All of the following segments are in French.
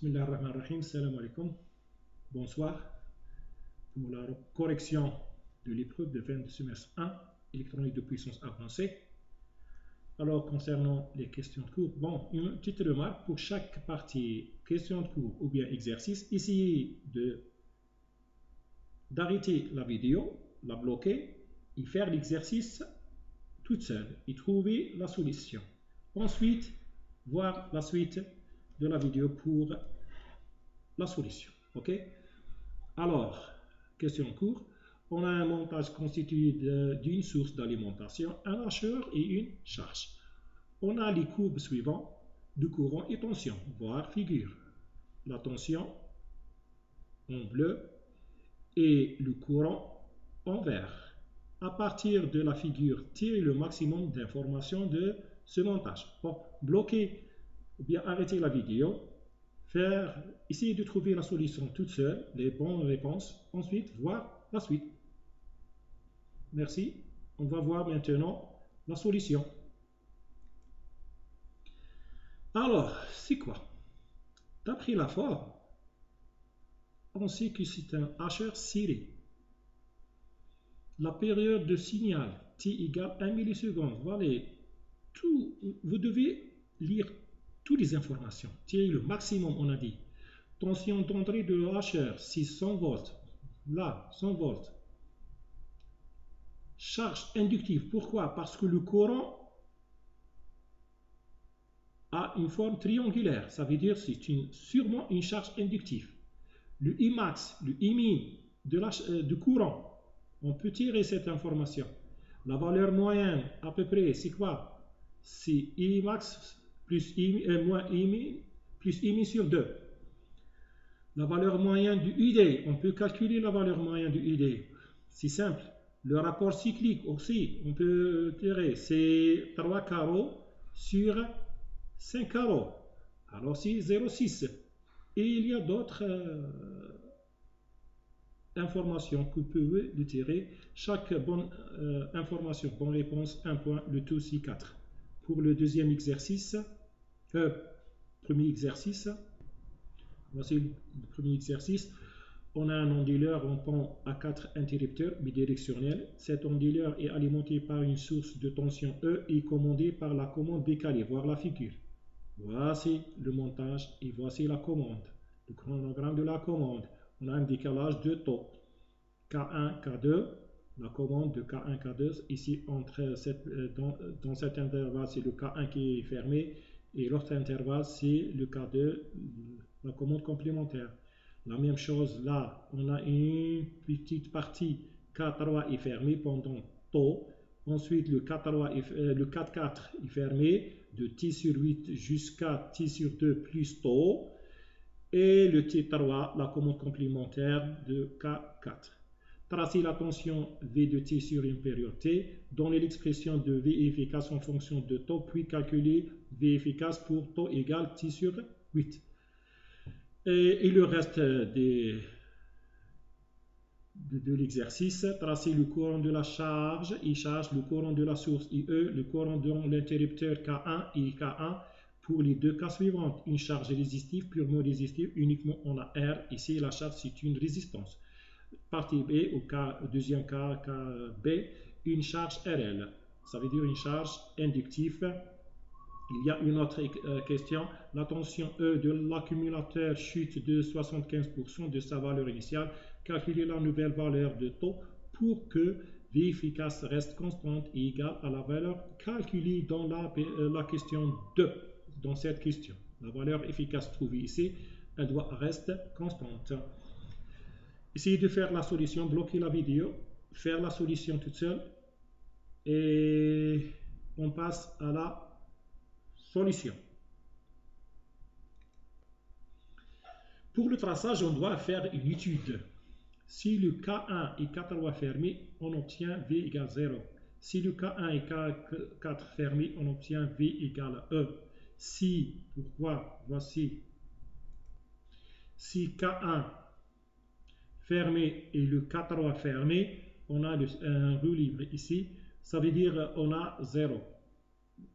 Bismillahirrahmanirrahim, salam alaikum. Bonsoir. Pour la correction de l'épreuve de fin de semestre 1, électronique de puissance avancée. Alors, concernant les questions de cours, bon, une petite remarque pour chaque partie, question de cours ou bien exercice, essayez d'arrêter la vidéo, la bloquer et faire l'exercice toute seule et trouver la solution. Ensuite, voir la suite de la vidéo pour la solution. Ok? Alors, question en cours. On a un montage constitué d'une source d'alimentation, un hacheur et une charge. On a les courbes suivantes de courant et tension, voire figure. La tension en bleu et le courant en vert. À partir de la figure, tirez le maximum d'informations de ce montage. Bon, bloquer ou bien arrêter la vidéo, essayer de trouver la solution toute seule, les bonnes réponses, ensuite voir la suite. Merci. On va voir maintenant la solution. Alors, c'est quoi? D'après la forme, on sait que c'est un hacheur serré. La période de signal t égale 1 milliseconde. Voilà, vous devez lire toutes les informations. Tirez le maximum, on a dit. Tension d'entrée de hacheur, 600 volts. Là, 100 volts. Charge inductive. Pourquoi? Parce que le courant a une forme triangulaire. Ça veut dire que c'est sûrement une charge inductive. Le Imax, le Imin du courant, on peut tirer cette information. La valeur moyenne, à peu près, c'est quoi? C'est Imax plus moins Imin plus Imin sur 2. La valeur moyenne du UD, on peut calculer la valeur moyenne du UD. C'est simple. Le rapport cyclique aussi, on peut tirer, c'est 3 carreaux sur 5 carreaux. Alors c'est 0,6. Et il y a d'autres informations que vous pouvez le tirer. Chaque bonne information, bonne réponse, 1 point, le tout c'est 4. Pour le deuxième exercice, premier exercice, voici le premier exercice. On a un onduleur en pont à 4 interrupteurs bidirectionnels. Cet onduleur est alimenté par une source de tension E et commandé par la commande décalée, voir la figure. Voici le montage et voici la commande. Le chronogramme de la commande. On a un décalage de taux. K1, K2, la commande de K1, K2. Ici, dans cet intervalle, c'est le K1 qui est fermé et l'autre intervalle, c'est le K2, la commande complémentaire. La même chose là, on a une petite partie K3 est fermée pendant taux. Ensuite, le 4,4 est fermé de T sur 8 jusqu'à T sur 2 plus taux. Et le T3, la commande complémentaire de K4. Tracez la tension V de T sur une période T. Donnez l'expression de V efficace en fonction de taux, puis calculez V efficace pour taux égale T sur 8. Et le reste de l'exercice, tracer le courant de la charge, I charge, le courant de la source, IE, le courant dans l'interrupteur K1 et K1 pour les deux cas suivants. Une charge résistive, purement résistive, uniquement on a R. Ici, la charge, c'est une résistance. Partie B, au deuxième cas, KB, une charge RL. Ça veut dire une charge inductive. Il y a une autre question. La tension E de l'accumulateur chute de 75% de sa valeur initiale. Calculez la nouvelle valeur de taux pour que V efficace reste constante et égale à la valeur calculée dans la question 2. Dans cette question, la valeur efficace trouvée ici, elle doit rester constante. Essayez de faire la solution, bloquer la vidéo, faire la solution toute seule et on passe à la solution. Pour le traçage, on doit faire une étude. Si le K1 et K3 fermés, on obtient V égale 0. Si le K1 et K4 fermés, on obtient V égale E. Voici, si K1 fermé et le K3 fermé, on a un roue libre ici. Ça veut dire on a 0.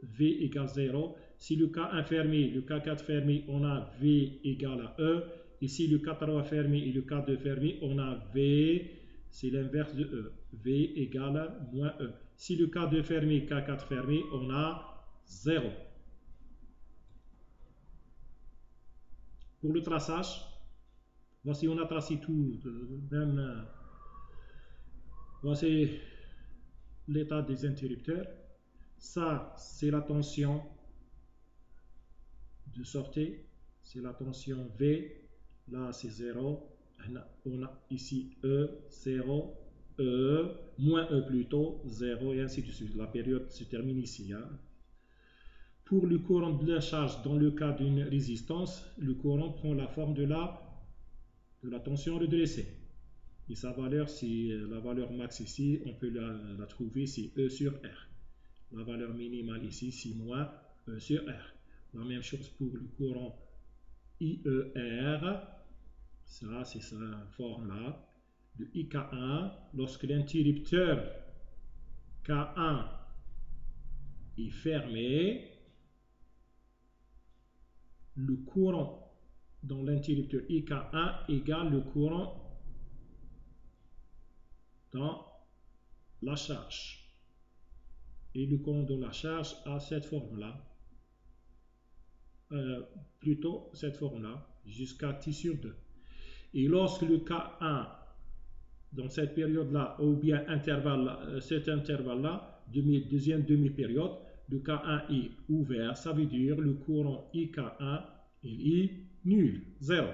V égale 0. Si le K1 fermé, le K4 fermé, on a V égale à E. Et si le K3 fermé et le K2 fermé, on a V, c'est l'inverse de E. V égale à moins E. Si le K2 fermé, K4 fermé, on a 0. Pour le traçage, voici, on a tracé tout, même, voici l'état des interrupteurs. Ça, c'est la tension de sortie, c'est la tension V. Là, c'est 0. On a ici E, 0, E, moins E plutôt, 0, et ainsi de suite. La période se termine ici. Hein. Pour le courant de la charge, dans le cas d'une résistance, le courant prend la forme de la tension redressée. Et sa valeur, c'est la valeur max ici, on peut la trouver, c'est E sur R. La valeur minimale ici, c'est moins E sur R. La même chose pour le courant IER. Ça, c'est sa forme-là. Le IK1, lorsque l'interrupteur K1 est fermé, le courant dans l'interrupteur IK1 égale le courant dans la charge. Et le courant dans la charge a cette forme-là. Plutôt cette forme-là, jusqu'à T sur 2. Et lorsque le K1, dans cette période-là, ou bien cet intervalle-là, deuxième demi-période, le K1 est ouvert, ça veut dire le courant IK1 il est nul, 0.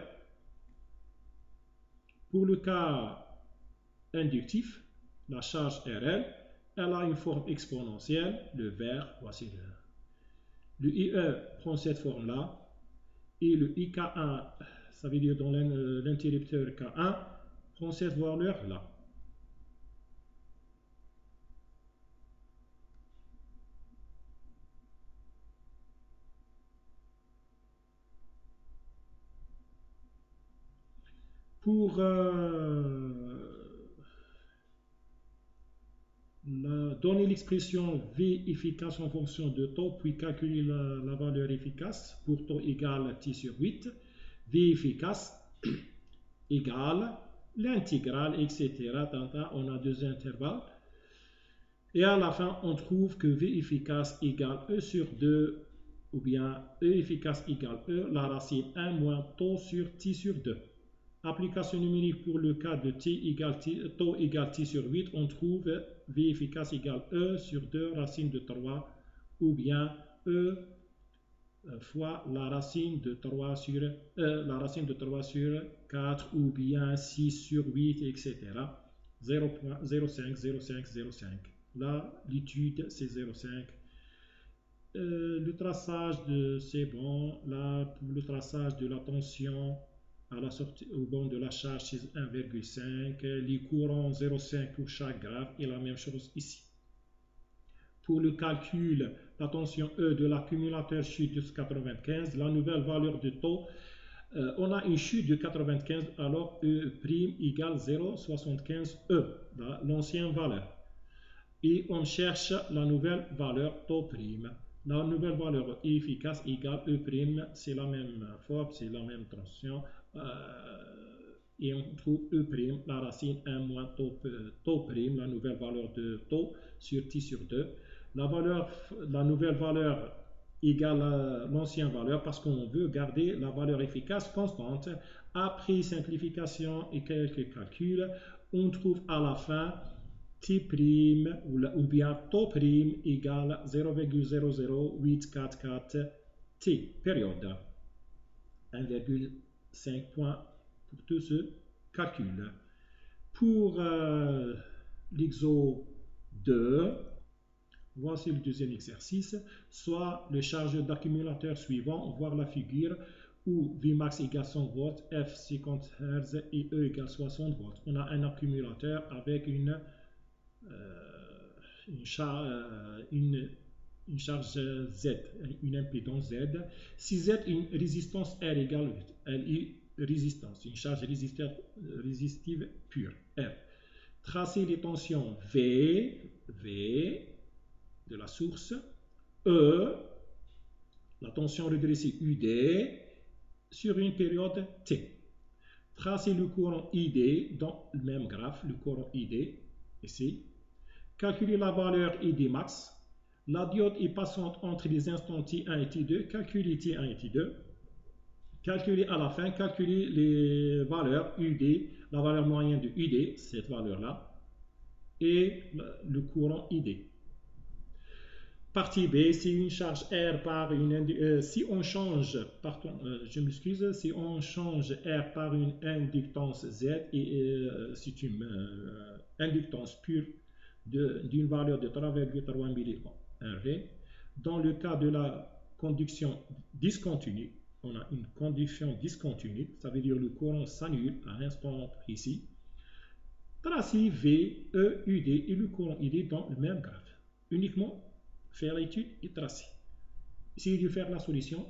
Pour le cas inductif, la charge RL, elle a une forme exponentielle, le vert, voici le IE prend cette forme-là, et le IK1, ça veut dire dans l'interrupteur K1, prend cette valeur-là. Pour donner l'expression V efficace en fonction de taux, puis calculer la valeur efficace pour taux égal T sur 8, V efficace égale l'intégrale, etc. On a deux intervalles. Et à la fin, on trouve que V efficace égale E sur 2, ou bien E efficace égale E, la racine 1 moins taux sur T sur 2. Application numérique pour le cas de taux égale T sur 8, on trouve V efficace égale E sur 2 racine de 3, ou bien E fois la racine de 3 sur 4, ou bien 6 sur 8, etc. 0.05, 0,5, 0,5. Là, l'étude, c'est 0,5. Le traçage, c'est bon. Là, pour le traçage de la tension, à la sortie au banc de la charge, c'est 1,5. Les courants 0,5 pour chaque graphe et la même chose ici. Pour le calcul, la tension E de l'accumulateur chute de 95. La nouvelle valeur de taux, on a une chute de 95 alors E' égale 0,75 E, l'ancienne valeur. Et on cherche la nouvelle valeur taux prime. La nouvelle valeur efficace égale E', c'est la même forme, c'est la même tension. Et on trouve E', la racine 1 moins taux prime, la nouvelle valeur de taux sur T sur 2. La nouvelle valeur égale l'ancienne valeur parce qu'on veut garder la valeur efficace constante. Après simplification et quelques calculs, on trouve à la fin T' ou bien taux prime égale 0,00844 T, période. 1,5 points pour tout ce calcul. Pour l'exo 2, voici le deuxième exercice. Soit le chargeur d'accumulateur suivant, voir la figure, où Vmax égale 100 volts, F 50 Hz et E égale 60 volts. On a un accumulateur avec une charge Z, une impédance Z. Si Z est une résistance R égale 8, elle est résistance, une charge résistive pure, R. Tracer les tensions V de la source, E la tension redressée UD sur une période T. Tracez le courant ID dans le même graphe, le courant ID, ici. Calculez la valeur ID max. La diode est passante entre les instants T1 et T2. Calculez T1 et T2. Calculez à la fin, calculez les valeurs UD, la valeur moyenne de UD, cette valeur-là, et le courant ID. Partie B, c'est une charge R par une si on change, pardon, je m'excuse, si on change R par une inductance Z et c'est une inductance pure d'une valeur de 3,3 mA. Dans le cas de la conduction discontinue, on a une conduction discontinue, ça veut dire le courant s'annule à l'instant précis. Tracez V, E, UD et le courant ID dans le même graphe. Uniquement faire l'étude et tracer. Essayez de faire la solution.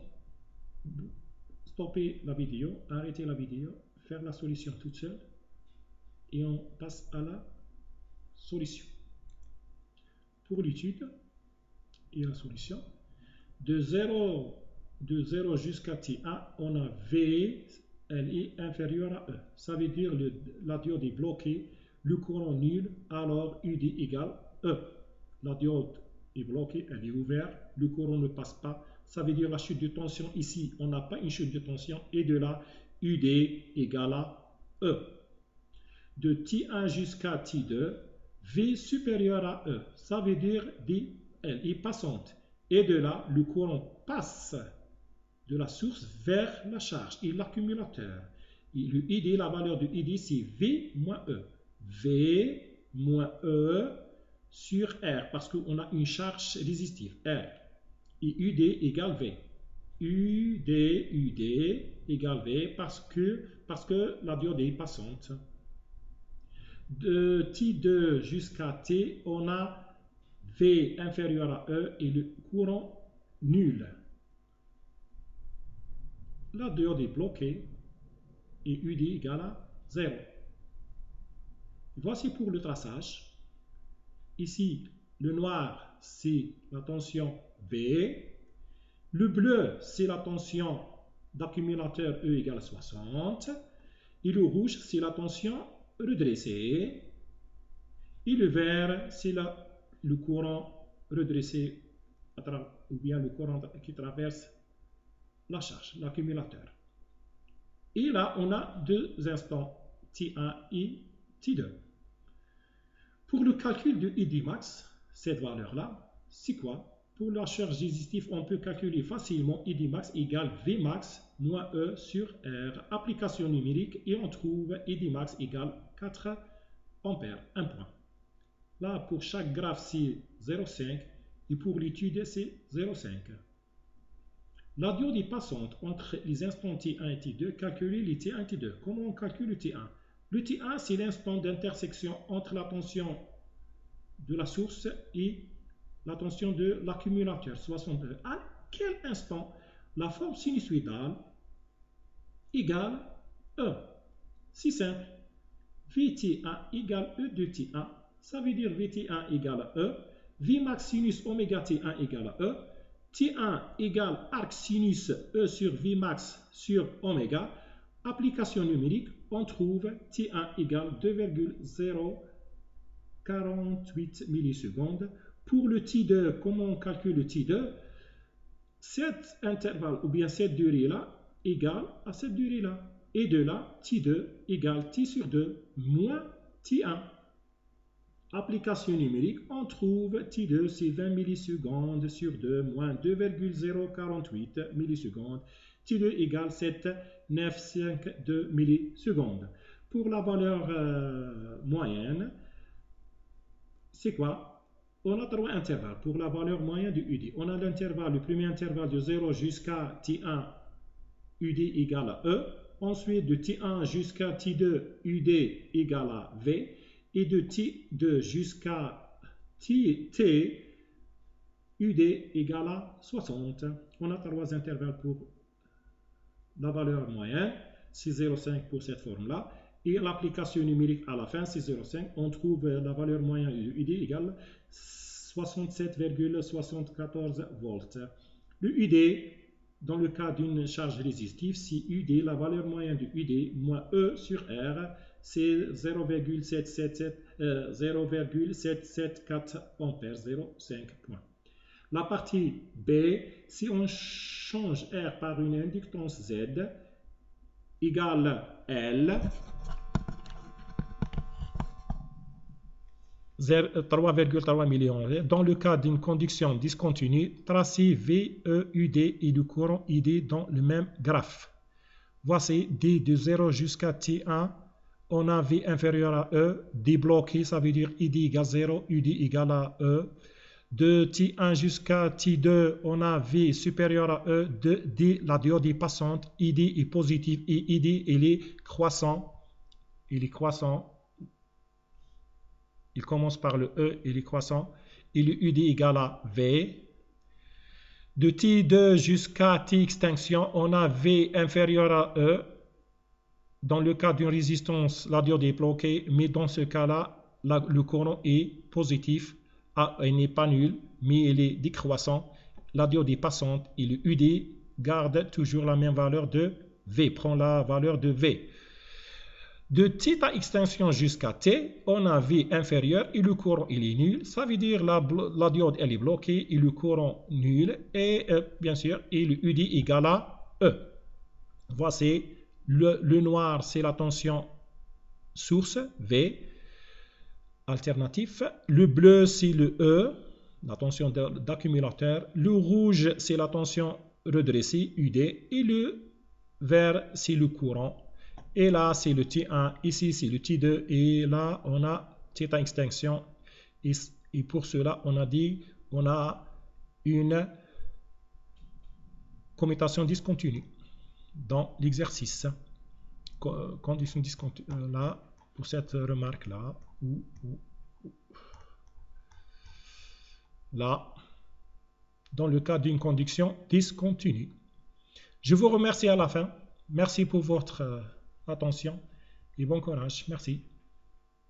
Stoppez la vidéo, arrêtez la vidéo, faire la solution toute seule et on passe à la solution. Pour l'étude et la solution, de 0 jusqu'à T1, on a V, elle est inférieure à E. Ça veut dire que la diode est bloquée, le courant nul, alors UD égale E. La diode est bloquée, elle est ouverte, le courant ne passe pas. Ça veut dire la chute de tension ici, on n'a pas une chute de tension, et de là, UD égale à E. De T1 jusqu'à T2, V supérieur à E, ça veut dire elle est passante. Et de là, le courant passe de la source vers la charge et l'accumulateur. Le ID, la valeur de ID, c'est V moins E. V moins E sur R, parce qu'on a une charge résistive, R. Et UD égale V. UD égale V parce que la diode est passante. De T2 jusqu'à T, on a V inférieur à E et le courant nul. La diode est bloquée et UD égale à 0. Voici pour le traçage. Ici, le noir, c'est la tension V. Le bleu, c'est la tension d'accumulateur E égale 60. Et le rouge, c'est la tension redressée. Et le vert, c'est le courant redressé, ou bien le courant qui traverse la charge, l'accumulateur. Et là, on a deux instants, T1 et T2. Pour le calcul de ID max, cette valeur-là, c'est quoi? Pour la charge résistive, on peut calculer facilement ID max égale V max moins E sur R. Application numérique et on trouve ID max égale 4 ampères, 1 point. Là, pour chaque graphe, c'est 0,5 et pour l'étude, c'est 0,5. La diode est passante entre les instants T1 et T2. Calculez les T1 et T2. Comment on calcule le T1? Le T1, c'est l'instant d'intersection entre la tension de la source et la tension de l'accumulateur, 62. À quel instant la forme sinusoïdale égale E? C'est simple. Vt1 égale E de T1. Ça veut dire Vt1 égale E. Vmax sinus oméga T1 égale E. T1 égale arc sinus E sur Vmax sur oméga. Application numérique, on trouve T1 égale 2,048 millisecondes. Pour le T2, comment on calcule le T2? Cet intervalle ou bien cette durée-là égale à cette durée-là. Et de là, T2 égale T sur 2 moins T1. Application numérique, on trouve T2, c'est 20 millisecondes sur 2 moins 2,048 millisecondes. T2 égale 7,952 millisecondes. Pour la valeur moyenne, c'est quoi? On a trois intervalles pour la valeur moyenne de UD. On a l'intervalle, le premier intervalle de 0 jusqu'à T1, UD égale à E. Ensuite, de T1 jusqu'à T2, UD égale à V. Et de T2 jusqu'à T, UD égale à 60. On a trois intervalles pour la valeur moyenne, c'est 0,5 pour cette forme-là. Et l'application numérique à la fin, c'est 0,5. On trouve la valeur moyenne de UD égale 67,74 volts. Le UD dans le cas d'une charge résistive, si UD, la valeur moyenne de UD moins E sur R, c'est 0,774 ampères, 0,5 points. La partie B, si on change R par une inductance Z égale L, 3,3 millions. Dans le cas d'une conduction discontinue, tracez V, E, UD et le courant ID dans le même graphe. Voici D de 0 jusqu'à T1, on a V inférieur à E, débloqué, ça veut dire ID égale 0, UD égale à E. De T1 jusqu'à T2, on a V supérieur à E, D, la diode est passante, ID est positif et ID il est croissant. Il est croissant. Il commence par le E, il est croissant. Et le UD égale à V. De T2 jusqu'à T extinction, on a V inférieur à E. Dans le cas d'une résistance, la diode est bloquée, mais dans ce cas-là, le courant est positif. Il n'est pas nul, mais il est décroissant. La diode est passante et le UD garde toujours la même valeur de V. Prend la valeur de V. De θ extension jusqu'à T, on a V inférieur et le courant il est nul. Ça veut dire la diode elle est bloquée et le courant nul. Et bien sûr, et le UD égale à E. Voici, le noir c'est la tension source V, alternatif. Le bleu c'est le E, la tension d'accumulateur. Le rouge c'est la tension redressée, UD. Et le vert c'est le courant. Et là, c'est le T1, ici, c'est le T2, et là, on a θ extinction. Et pour cela, on a dit, on a une commutation discontinue dans l'exercice. Condition discontinue, là, pour cette remarque-là, là, dans le cas d'une conduction discontinue. Je vous remercie à la fin. Merci pour votre attention et bon courage. Merci.